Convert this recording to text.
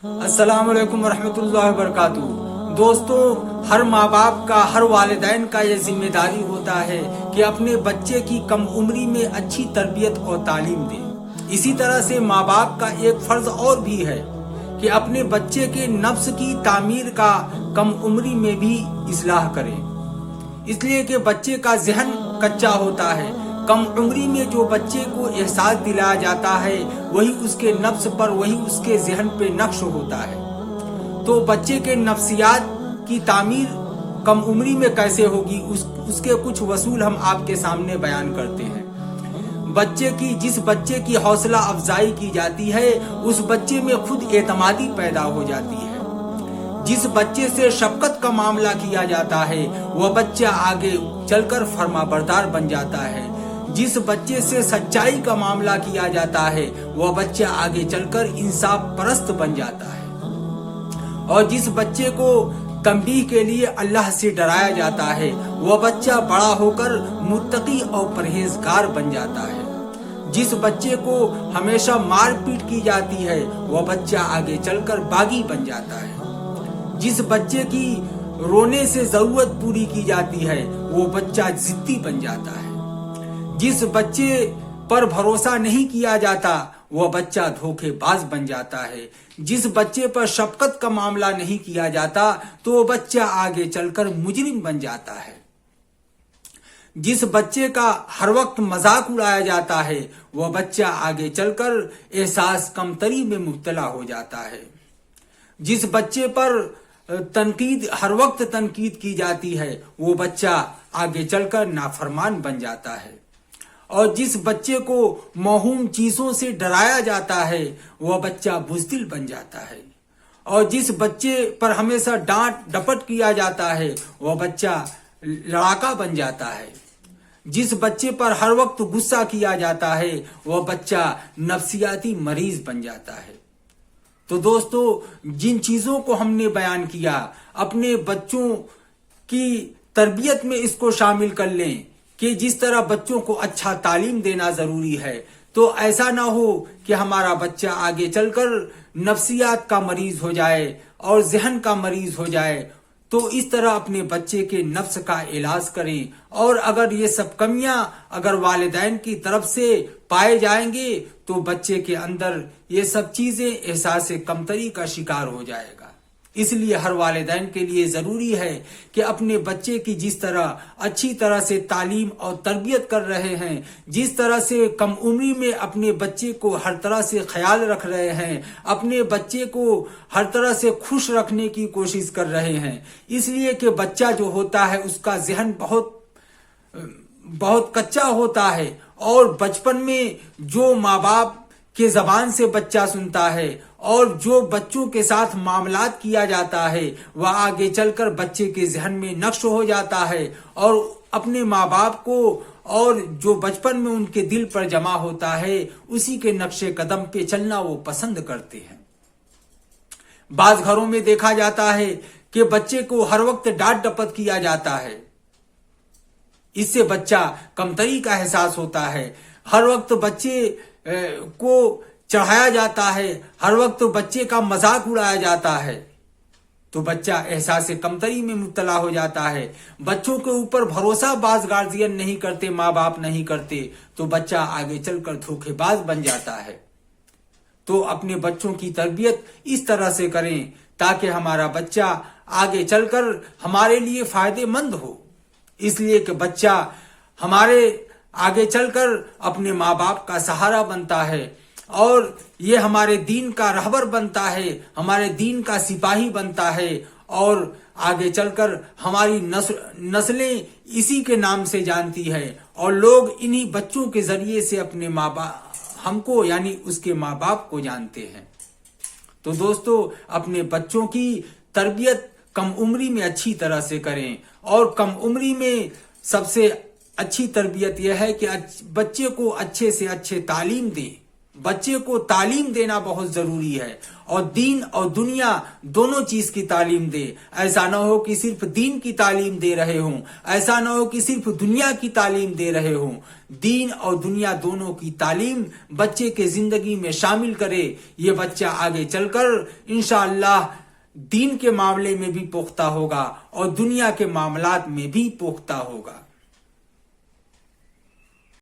السلام علیکم ورحمۃ اللہ وبرکاتہ۔ دوستو، ہر ماں باپ کا، ہر والدین کا یہ ذمہ داری ہوتا ہے کہ اپنے بچے کی کم عمری میں اچھی تربیت اور تعلیم دے۔ اسی طرح سے ماں باپ کا ایک فرض اور بھی ہے کہ اپنے بچے کے نفس کی تعمیر کا کم عمری میں بھی اصلاح کرے، اس لیے کہ بچے کا ذہن کچا ہوتا ہے۔ کم عمری میں جو بچے کو احساس دلایا جاتا ہے وہی اس کے نفس پر، وہی اس کے ذہن پہ نقش ہوتا ہے۔ تو بچے کے نفسیات کی تعمیر کم عمری میں کیسے ہوگی، اس کے کچھ اصول ہم آپ کے سامنے بیان کرتے ہیں۔ جس بچے کی حوصلہ افزائی کی جاتی ہے اس بچے میں خود اعتمادی پیدا ہو جاتی ہے۔ جس بچے سے شفقت کا معاملہ کیا جاتا ہے وہ بچہ آگے چل کر فرما بردار بن جاتا ہے۔ جس بچے سے سچائی کا معاملہ کیا جاتا ہے وہ بچہ آگے چل کر انصاف پرست بن جاتا ہے۔ اور جس بچے کو تنبیہ کے لیے اللہ سے ڈرایا جاتا ہے وہ بچہ بڑا ہو کر متقی اور پرہیزگار بن جاتا ہے۔ جس بچے کو ہمیشہ مار پیٹ کی جاتی ہے وہ بچہ آگے چل کر باغی بن جاتا ہے۔ جس بچے کی رونے سے ضرورت پوری کی جاتی ہے وہ بچہ ضدی بن جاتا ہے۔ جس بچے پر بھروسہ نہیں کیا جاتا وہ بچہ دھوکے باز بن جاتا ہے۔ جس بچے پر شفقت کا معاملہ نہیں کیا جاتا تو وہ بچہ آگے چل کر مجرم بن جاتا ہے۔ جس بچے کا ہر وقت مذاق اڑایا جاتا ہے وہ بچہ آگے چل کر احساس کمتری میں مبتلا ہو جاتا ہے۔ جس بچے پر ہر وقت تنقید کی جاتی ہے وہ بچہ آگے چل کر نافرمان بن جاتا ہے۔ اور جس بچے کو موہوم چیزوں سے ڈرایا جاتا ہے وہ بچہ بزدل بن جاتا ہے۔ اور جس بچے پر ہمیشہ ڈانٹ ڈپٹ کیا جاتا ہے وہ بچہ لڑاکا بن جاتا ہے۔ جس بچے پر ہر وقت غصہ کیا جاتا ہے وہ بچہ نفسیاتی مریض بن جاتا ہے۔ تو دوستو، جن چیزوں کو ہم نے بیان کیا اپنے بچوں کی تربیت میں اس کو شامل کر لیں کہ جس طرح بچوں کو اچھا تعلیم دینا ضروری ہے، تو ایسا نہ ہو کہ ہمارا بچہ آگے چل کر نفسیات کا مریض ہو جائے اور ذہن کا مریض ہو جائے۔ تو اس طرح اپنے بچے کے نفس کا علاج کریں، اور اگر یہ سب کمیاں اگر والدین کی طرف سے پائے جائیں گے تو بچے کے اندر یہ سب چیزیں احساس کمتری کا شکار ہو جائے گا۔ اس لیے ہر والدین کے لیے ضروری ہے کہ اپنے بچے کی جس طرح اچھی طرح سے تعلیم اور تربیت کر رہے ہیں، جس طرح سے کم عمری میں اپنے بچے کو ہر طرح سے خیال رکھ رہے ہیں، اپنے بچے کو ہر طرح سے خوش رکھنے کی کوشش کر رہے ہیں، اس لیے کہ بچہ جو ہوتا ہے اس کا ذہن بہت کچا ہوتا ہے، اور بچپن میں جو ماں باپ کے زبان سے بچہ سنتا ہے اور جو بچوں کے ساتھ معاملات کیا جاتا ہے وہ آگے چل کر بچے کے ذہن میں نقش ہو جاتا ہے، اور اپنے ماں باپ کو اور جو بچپن میں ان کے دل پر جمع ہوتا ہے اسی کے نقش قدم پہ چلنا وہ پسند کرتے ہیں۔ بعض گھروں میں دیکھا جاتا ہے کہ بچے کو ہر وقت ڈانٹ ڈپٹ کیا جاتا ہے، اس سے بچہ کمتری کا احساس ہوتا ہے۔ ہر وقت بچے کو چڑھایا جاتا ہے، ہر وقت بچے کا مذاق اڑایا جاتا ہے، تو بچہ احساس کمتری میں مبتلا ہو جاتا ہے۔ بچوں کے اوپر بھروسہ بعض گارجین نہیں کرتے، ماں باپ نہیں کرتے، تو بچہ آگے چل کر دھوکے باز بن جاتا ہے۔ تو اپنے بچوں کی تربیت اس طرح سے کریں تاکہ ہمارا بچہ آگے چل کر ہمارے لیے فائدے مند ہو، اس لیے کہ بچہ ہمارے آگے چل کر اپنے ماں باپ کا سہارا بنتا ہے، اور یہ ہمارے دین کا رہبر بنتا ہے، ہمارے دین کا سپاہی بنتا ہے، اور آگے چل کر ہماری نسلیں اسی کے نام سے جانتی ہے، اور لوگ انہی بچوں کے ذریعے سے اپنے ماں باپ ہم کو یعنی اس کے ماں باپ کو جانتے ہیں۔ تو دوستو، اپنے بچوں کی تربیت کم عمری میں اچھی طرح سے کریں، اور کم عمری میں سب سے اچھی تربیت یہ ہے کہ بچے کو اچھے سے اچھے تعلیم دیں، بچے کو تعلیم دینا بہت ضروری ہے، اور دین اور دنیا دونوں چیز کی تعلیم دے۔ ایسا نہ ہو کہ صرف دین کی تعلیم دے رہے ہوں، ایسا نہ ہو کہ صرف دنیا کی تعلیم دے رہے ہوں۔ دین اور دنیا دونوں کی تعلیم بچے کے زندگی میں شامل کرے، یہ بچہ آگے چل کر انشاءاللہ دین کے معاملے میں بھی پختہ ہوگا اور دنیا کے معاملات میں بھی پختہ ہوگا۔